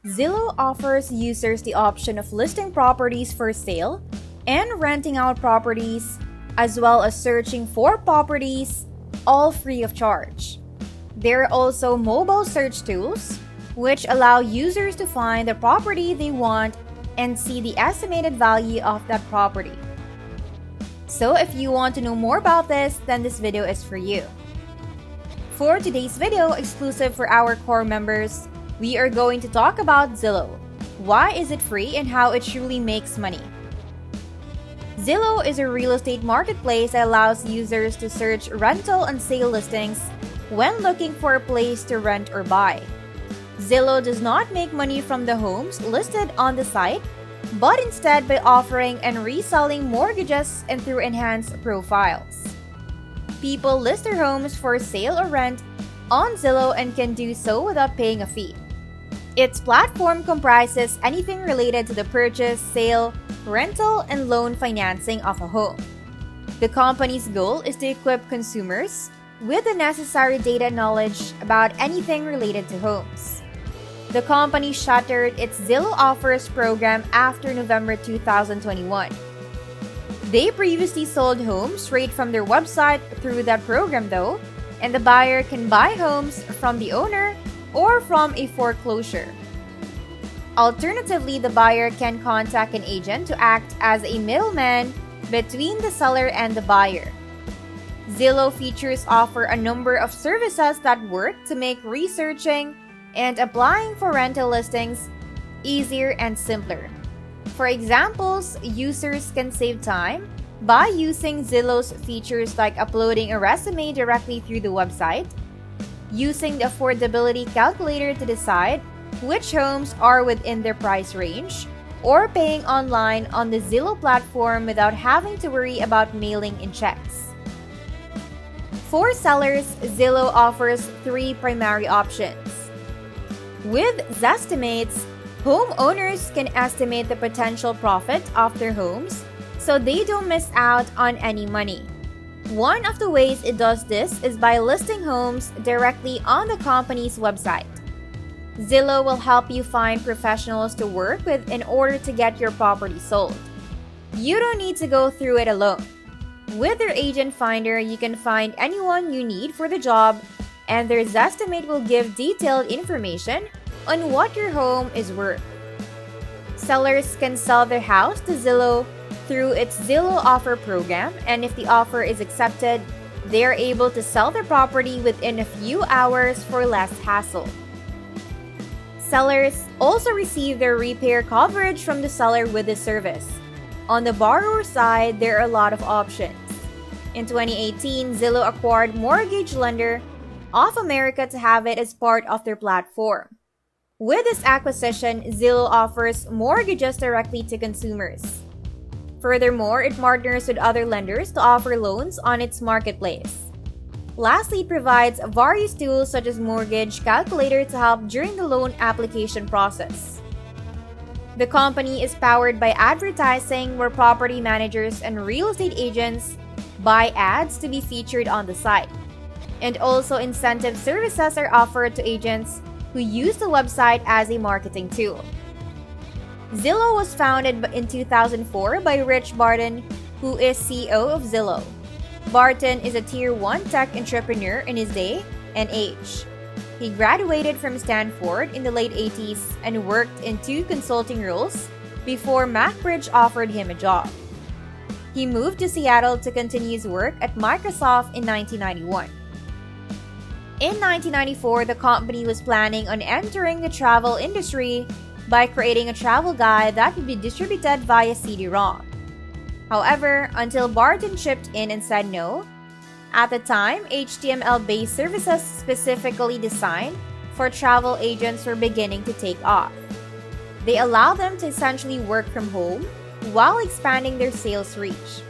Zillow offers users the option of listing properties for sale and renting out properties, as well as searching for properties, all free of charge. There are also mobile search tools, which allow users to find the property they want and see the estimated value of that property. So if you want to know more about this, then this video is for you. For today's video, exclusive for our core members, we are going to talk about Zillow. Why is it free and how it truly makes money? Zillow is a real estate marketplace that allows users to search rental and sale listings when looking for a place to rent or buy. Zillow does not make money from the homes listed on the site, but instead by offering and reselling mortgages and through enhanced profiles. People list their homes for sale or rent on Zillow and can do so without paying a fee. Its platform comprises anything related to the purchase, sale, rental, and loan financing of a home. The company's goal is to equip consumers with the necessary data knowledge about anything related to homes. The company shuttered its Zillow Offers program after November 2021. They previously sold homes straight from their website through that program though, and the buyer can buy homes from the owner or from a foreclosure. Alternatively, the buyer can contact an agent to act as a middleman between the seller and the buyer. Zillow features offer a number of services that work to make researching and applying for rental listings easier and simpler. For examples, users can save time by using Zillow's features like uploading a resume directly through the website, using the affordability calculator to decide which homes are within their price range, or paying online on the Zillow platform without having to worry about mailing in checks. For sellers, Zillow offers three primary options. With Zestimates, homeowners can estimate the potential profit of their homes so they don't miss out on any money. One of the ways it does this is by listing homes directly on the company's website. Zillow will help you find professionals to work with in order to get your property sold. You don't need to go through it alone. With their agent finder, you can find anyone you need for the job, and their Zestimate will give detailed information on what your home is worth. Sellers can sell their house to Zillow through its Zillow Offer program, and if the offer is accepted, they are able to sell their property within a few hours for less hassle. Sellers also receive their repair coverage from the seller with this service. On the borrower side, there are a lot of options. In 2018, Zillow acquired Mortgage Lender of America to have it as part of their platform. With this acquisition, Zillow offers mortgages directly to consumers. Furthermore, it partners with other lenders to offer loans on its marketplace. Lastly, it provides various tools such as mortgage calculator to help during the loan application process. The company is powered by advertising, where property managers and real estate agents buy ads to be featured on the site. And also incentive services are offered to agents who use the website as a marketing tool. Zillow was founded in 2004 by Rich Barton, who is CEO of Zillow. Barton is a Tier 1 tech entrepreneur in his day and age. He graduated from Stanford in the late 80s and worked in 2 consulting roles before MacBridge offered him a job. He moved to Seattle to continue his work at Microsoft in 1991. In 1994, the company was planning on entering the travel industry by creating a travel guide that would be distributed via CD-ROM. However, until Barton chipped in and said no, at the time, HTML-based services specifically designed for travel agents were beginning to take off. They allow them to essentially work from home while expanding their sales reach.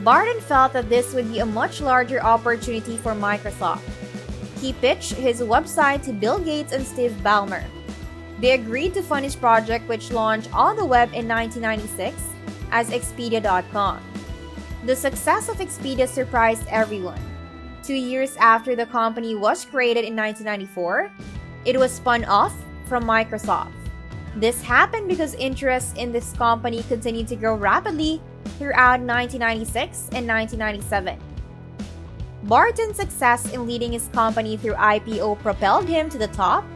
Barton felt that this would be a much larger opportunity for Microsoft. He pitched his website to Bill Gates and Steve Ballmer. They agreed to fund his project, which launched on the web in 1996 as Expedia.com. The success of Expedia surprised everyone. 2 years after the company was created in 1994, it was spun off from Microsoft. This happened because interest in this company continued to grow rapidly throughout 1996 and 1997. Barton's success in leading his company through IPO propelled him to the top,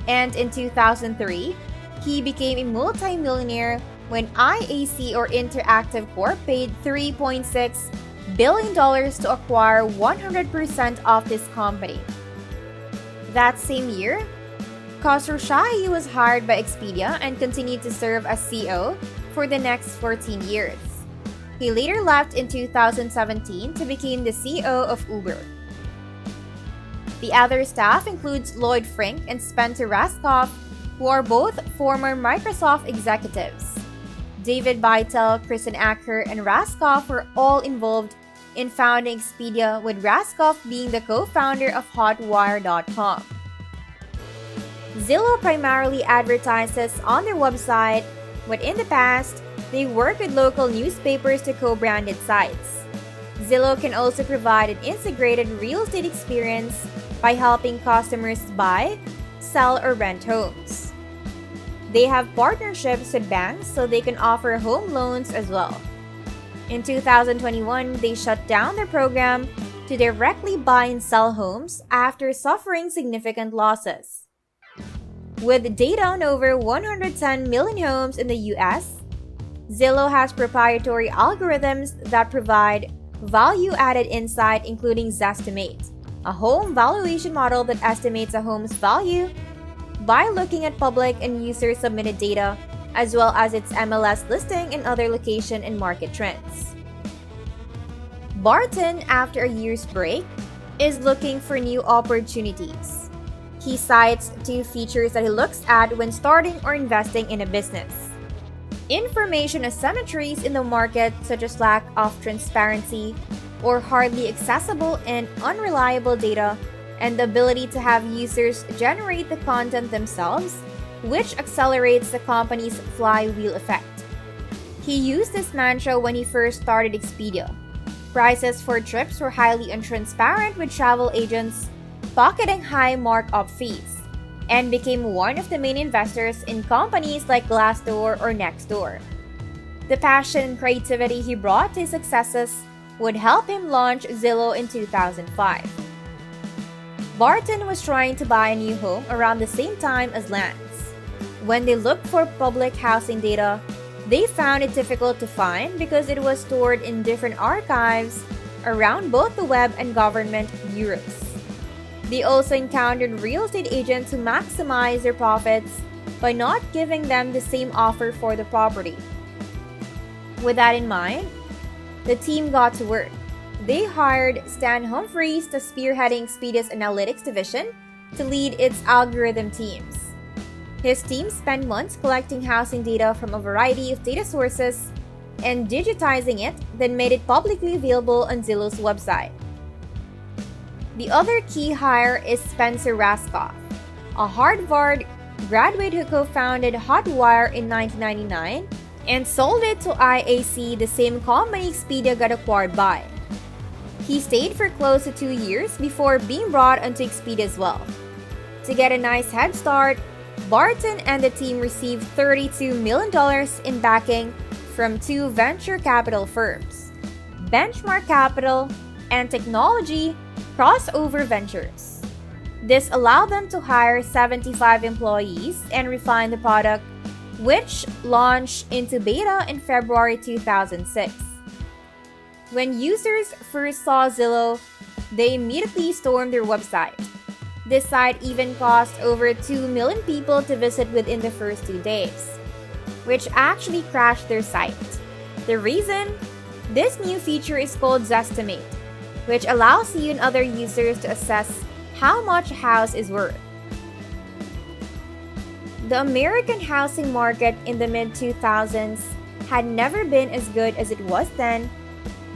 and in 2003, he became a multi-millionaire when IAC or Interactive Corp paid $3.6 billion to acquire 100% of this company. That same year, Khosrowshahi was hired by Expedia and continued to serve as CEO for the next 14 years. He later left in 2017 to become the CEO of Uber. The other staff includes Lloyd Frink and Spencer Rascoff, who are both former Microsoft executives. David Beitel, Kristen Acker, and Rascoff were all involved in founding Expedia, with Rascoff being the co-founder of Hotwire.com. Zillow primarily advertises on their website, but in the past, they work with local newspapers to co-branded sites. Zillow can also provide an integrated real estate experience by helping customers buy, sell, or rent homes. They have partnerships with banks so they can offer home loans as well. In 2021, they shut down their program to directly buy and sell homes after suffering significant losses. With data on over 110 million homes in the US, Zillow has proprietary algorithms that provide value-added insight, including Zestimate, a home valuation model that estimates a home's value by looking at public and user-submitted data, as well as its MLS listing and other location and market trends. Barton, after a year's break, is looking for new opportunities. He cites two features that he looks at when starting or investing in a business: information asymmetries in the market, such as lack of transparency or hardly accessible and unreliable data, and the ability to have users generate the content themselves, which accelerates the company's flywheel effect. He used this mantra when he first started Expedia. Prices for trips were highly untransparent, with travel agents pocketing high markup fees, and became one of the main investors in companies like Glassdoor or Nextdoor. The passion and creativity he brought to his successes would help him launch Zillow in 2005. Barton was trying to buy a new home around the same time as Lance. When they looked for public housing data, they found it difficult to find because it was stored in different archives around both the web and government bureaus. They also encountered real estate agents who maximize their profits by not giving them the same offer for the property. With that in mind, the team got to work. They hired Stan Humphries to spearheading Expedia's analytics division to lead its algorithm teams. His team spent months collecting housing data from a variety of data sources and digitizing it, then made it publicly available on Zillow's website. The other key hire is Spencer Rascoff, a Harvard graduate who co-founded Hotwire in 1999 and sold it to IAC, the same company Expedia got acquired by. He stayed for close to 2 years before being brought onto Expedia as well. To get a nice head start, Barton and the team received $32 million in backing from two venture capital firms, Benchmark Capital and Technology Crossover Ventures. This allowed them to hire 75 employees and refine the product, which launched into beta in February 2006. When users first saw Zillow, they immediately stormed their website. This site even cost over 2 million people to visit within the first 2 days, which actually crashed their site. The reason? This new feature is called Zestimate, which allows you and other users to assess how much a house is worth. The American housing market in the mid-2000s had never been as good as it was then,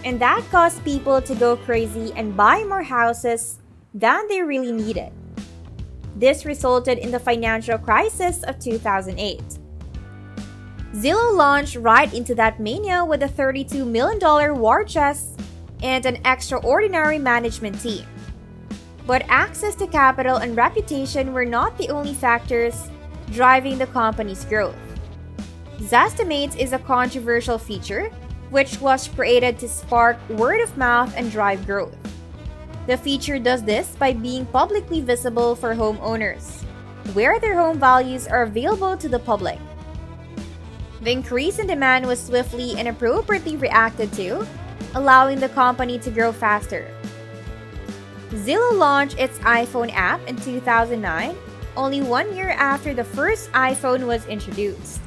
and that caused people to go crazy and buy more houses than they really needed. This resulted in the financial crisis of 2008. Zillow launched right into that mania with a $32 million war chest and an extraordinary management team. But access to capital and reputation were not the only factors driving the company's growth. Zestimates is a controversial feature which was created to spark word of mouth and drive growth. The feature does this by being publicly visible for homeowners, where their home values are available to the public. The increase in demand was swiftly and appropriately reacted to, allowing the company to grow faster. Zillow launched its iPhone app in 2009, only 1 year after the first iPhone was introduced.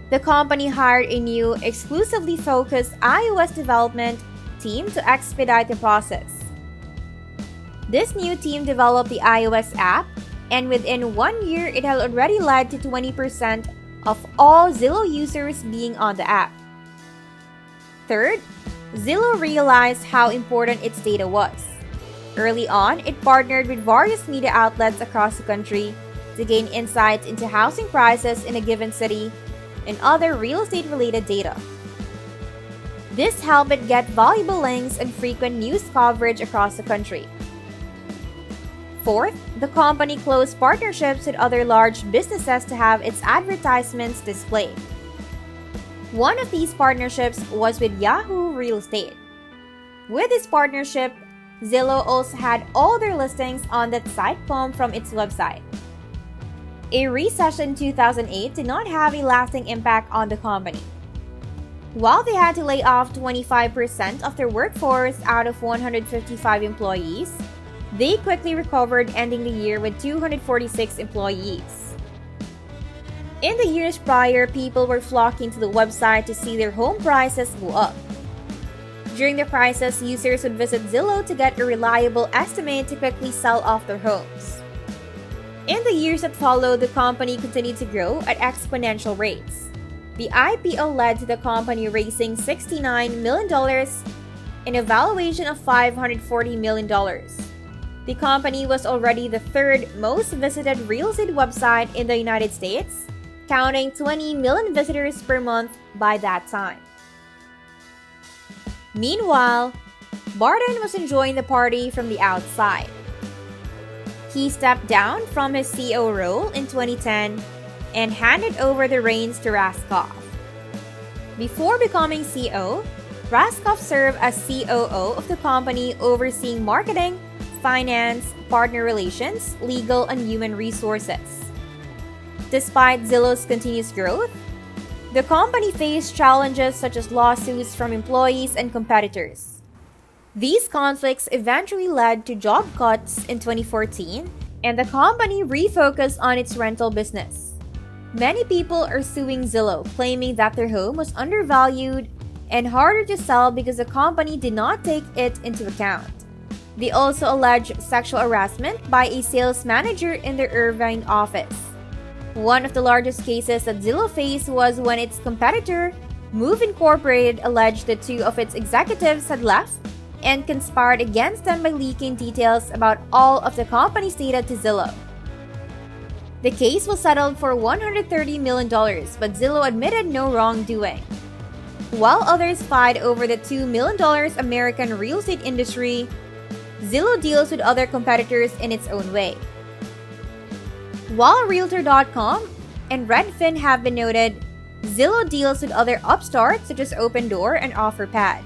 The company hired a new, exclusively focused iOS development team to expedite the process. This new team developed the iOS app, and within 1 year, it had already led to 20% of all Zillow users being on the app. Third, Zillow realized how important its data was. Early on, it partnered with various media outlets across the country to gain insights into housing prices in a given city and other real estate-related data. This helped it get valuable links and frequent news coverage across the country. Fourth, the company closed partnerships with other large businesses to have its advertisements displayed. One of these partnerships was with Yahoo Real Estate. With this partnership, Zillow also had all their listings on that site pulled from its website. A recession in 2008 did not have a lasting impact on the company. While they had to lay off 25% of their workforce out of 155 employees, they quickly recovered, ending the year with 246 employees. In the years prior, people were flocking to the website to see their home prices go up. During the crisis, users would visit Zillow to get a reliable estimate to quickly sell off their homes. In the years that followed, the company continued to grow at exponential rates. The IPO led to the company raising $69 million and a valuation of $540 million. The company was already the third most visited real estate website in the United States, counting 20 million visitors per month by that time. Meanwhile, Barton was enjoying the party from the outside. He stepped down from his CEO role in 2010 and handed over the reins to Raskoff. Before becoming CEO, Raskoff served as COO of the company, overseeing marketing, finance, partner relations, legal, and human resources. Despite Zillow's continuous growth, the company faced challenges such as lawsuits from employees and competitors. These conflicts eventually led to job cuts in 2014, and the company refocused on its rental business. Many people are suing Zillow, claiming that their home was undervalued and harder to sell because the company did not take it into account. They also allege sexual harassment by a sales manager in their Irvine office. One of the largest cases that Zillow faced was when its competitor, Move Incorporated, alleged that two of its executives had left and conspired against them by leaking details about all of the company's data to Zillow. The case was settled for $130 million, but Zillow admitted no wrongdoing. While others fight over the $2 million American real estate industry, Zillow deals with other competitors in its own way. While Realtor.com and Redfin have been noted, Zillow deals with other upstarts such as Opendoor and OfferPad.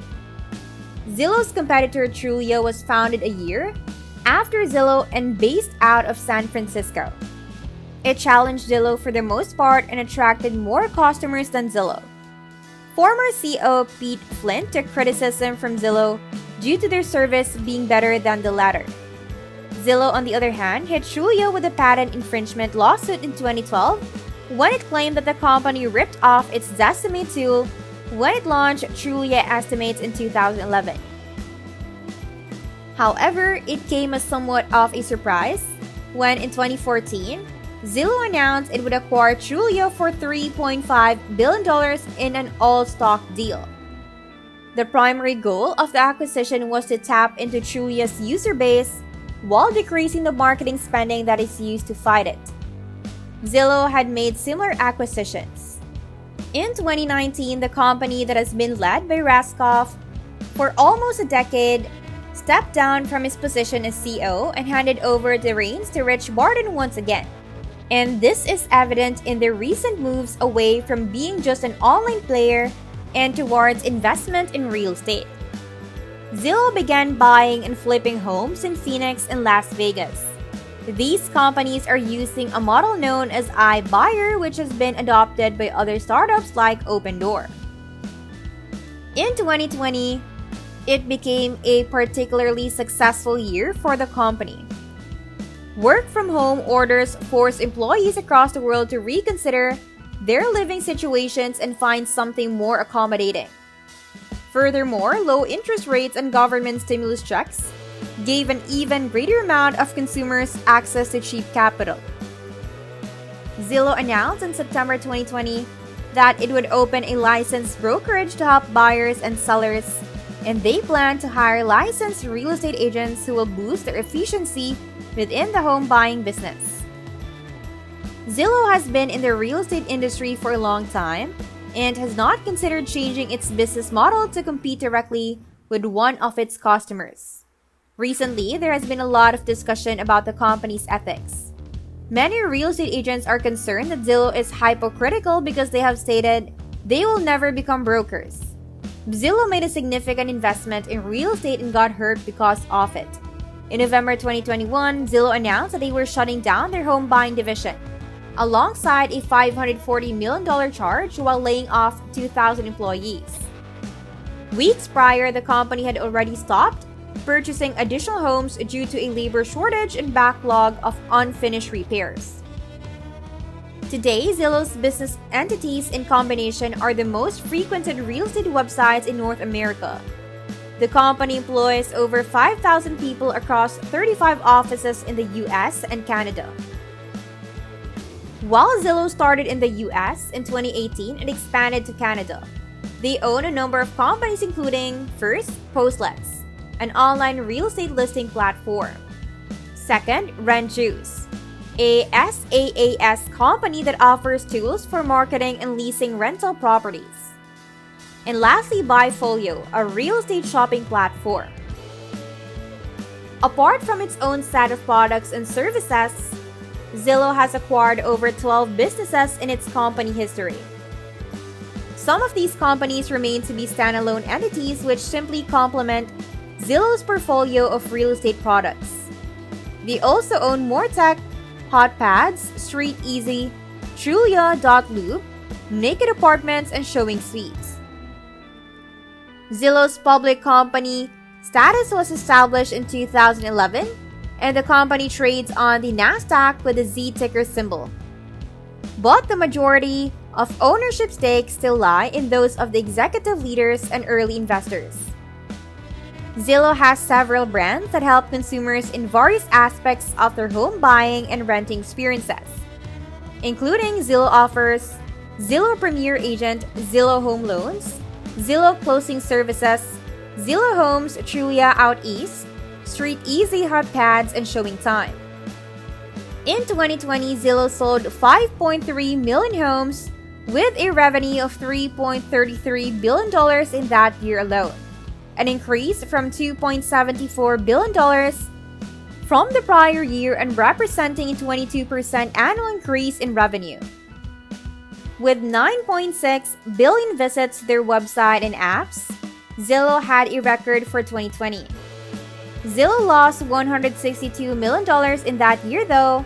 Zillow's competitor Trulia was founded a year after Zillow and based out of San Francisco. It challenged Zillow for the most part and attracted more customers than Zillow. Former CEO Pete Flint took criticism from Zillow due to their service being better than the latter. Zillow, on the other hand, hit Trulia with a patent infringement lawsuit in 2012 when it claimed that the company ripped off its Zestimate tool when it launched Trulia Estimates in 2011. However, it came as somewhat of a surprise when, in 2014, Zillow announced it would acquire Trulia for $3.5 billion in an all-stock deal. The primary goal of the acquisition was to tap into Trulia's user base while decreasing the marketing spending that is used to fight it. Zillow had made similar acquisitions. In 2019, the company that has been led by Raskoff for almost a decade stepped down from his position as CEO and handed over the reins to Rich Barton once again. And this is evident in their recent moves away from being just an online player and towards investment in real estate. Zillow began buying and flipping homes in Phoenix and Las Vegas. These companies are using a model known as iBuyer, which has been adopted by other startups like Opendoor. In 2020, it became a particularly successful year for the company. Work from home orders forced employees across the world to reconsider their living situations and find something more accommodating. Furthermore, low interest rates and government stimulus checks gave an even greater amount of consumers access to cheap capital. Zillow announced in September 2020 that it would open a licensed brokerage to help buyers and sellers, and they plan to hire licensed real estate agents who will boost their efficiency within the home buying business. Zillow has been in the real estate industry for a long time and has not considered changing its business model to compete directly with one of its customers. Recently, there has been a lot of discussion about the company's ethics. Many real estate agents are concerned that Zillow is hypocritical because they have stated they will never become brokers. Zillow made a significant investment in real estate and got hurt because of it. In November 2021, Zillow announced that they were shutting down their home buying division, alongside a $540 million charge while laying off 2,000 employees. Weeks prior, the company had already stopped purchasing additional homes due to a labor shortage and backlog of unfinished repairs. Today, Zillow's business entities in combination are the most frequented real estate websites in North America. The company employs over 5,000 people across 35 offices in the US and Canada. While Zillow started in the US in 2018 and expanded to Canada, they own a number of companies including, first, Postlets, an online real estate listing platform. Second, RentJuice, a SaaS company that offers tools for marketing and leasing rental properties. And lastly, Buyfolio, a real estate shopping platform. Apart from its own set of products and services, Zillow has acquired over 12 businesses in its company history. Some of these companies remain to be standalone entities which simply complement Zillow's portfolio of real estate products. They also own Mortec, HotPads, Street Easy, Trulia.loop, Naked Apartments, and Showing Suites. Zillow's public company status was established in 2011, and the company trades on the NASDAQ with the Z ticker symbol. But the majority of ownership stakes still lie in those of the executive leaders and early investors. Zillow has several brands that help consumers in various aspects of their home buying and renting experiences, including Zillow Offers, Zillow Premier Agent, Zillow Home Loans, Zillow Closing Services, Zillow Homes, Trulia Out East, Street Easy, HotPads, and Showing Time. In 2020, Zillow sold 5.3 million homes with a revenue of $3.33 billion in that year alone, an increase from $2.74 billion from the prior year and representing a 22% annual increase in revenue. With 9.6 billion visits to their website and apps, Zillow had a record for 2020. Zillow lost $162 million in that year though.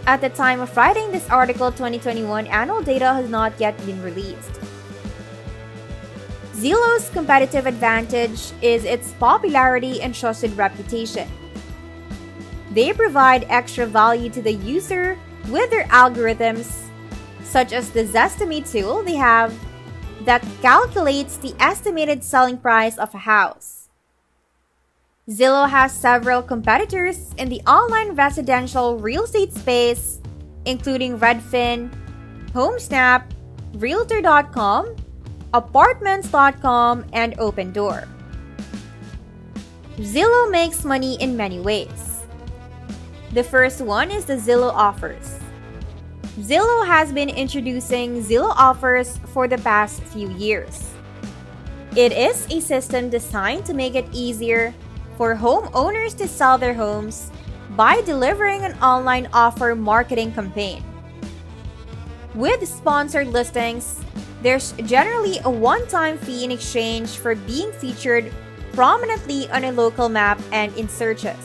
At the time of writing this article, 2021 annual data has not yet been released. Zillow's competitive advantage is its popularity and trusted reputation. They provide extra value to the user with their algorithms, such as the Zestimate tool they have that calculates the estimated selling price of a house. Zillow has several competitors in the online residential real estate space, including Redfin, HomeSnap, Realtor.com, Apartments.com, and Opendoor. Zillow makes money in many ways. The first one is the Zillow Offers. Zillow has been introducing Zillow Offers for the past few years. It is a system designed to make it easier for homeowners to sell their homes by delivering an online offer marketing campaign. With sponsored listings, there's generally a one-time fee in exchange for being featured prominently on a local map and in searches.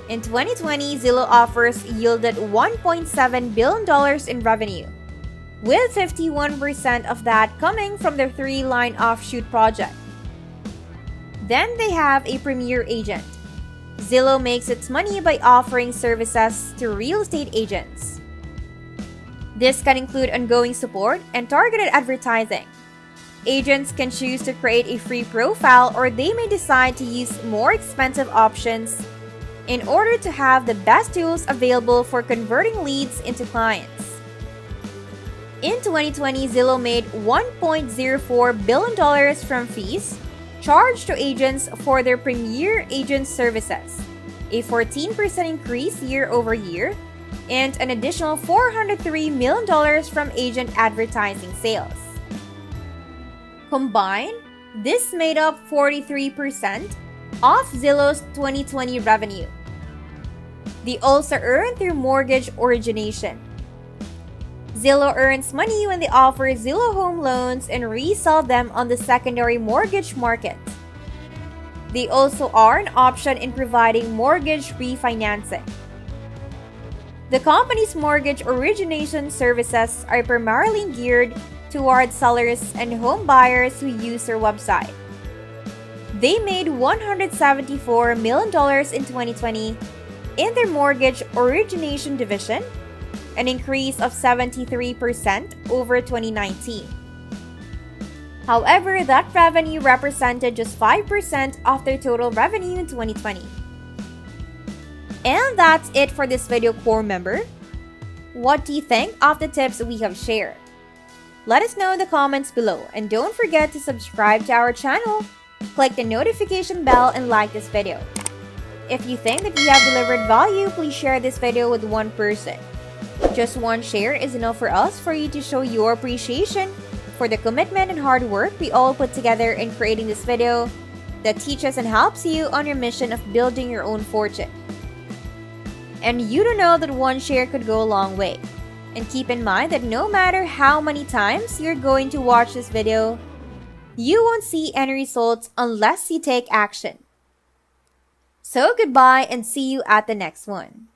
In 2020, Zillow offers yielded $1.7 billion in revenue, with 51% of that coming from their 3-line offshoot project. Then they have a premier agent. Zillow makes its money by offering services to real estate agents. This can include ongoing support and targeted advertising. Agents can choose to create a free profile, or they may decide to use more expensive options in order to have the best tools available for converting leads into clients. In 2020, Zillow made $1.04 billion from fees charged to agents for their premier agent services, a 14% increase year over year, and an additional $403 million from agent advertising sales. Combined, this made up 43% of Zillow's 2020 revenue. They also earn through mortgage origination. Zillow earns money when they offer Zillow home loans and resell them on the secondary mortgage market. They also are an option in providing mortgage refinancing. The company's mortgage origination services are primarily geared towards sellers and home buyers who use their website. They made $174 million in 2020 in their mortgage origination division, an increase of 73% over 2019. However, that revenue represented just 5% of their total revenue in 2020. And that's it for this video, core member. What do you think of the tips we have shared? Let us know in the comments below, and don't forget to subscribe to our channel, click the notification bell, and like this video. If you think that we have delivered value, please share this video with one person. Just one share is enough for us for you to show your appreciation for the commitment and hard work we all put together in creating this video that teaches and helps you on your mission of building your own fortune. And you don't know that one share could go a long way. And keep in mind that no matter how many times you're going to watch this video, you won't see any results unless you take action. So goodbye and see you at the next one.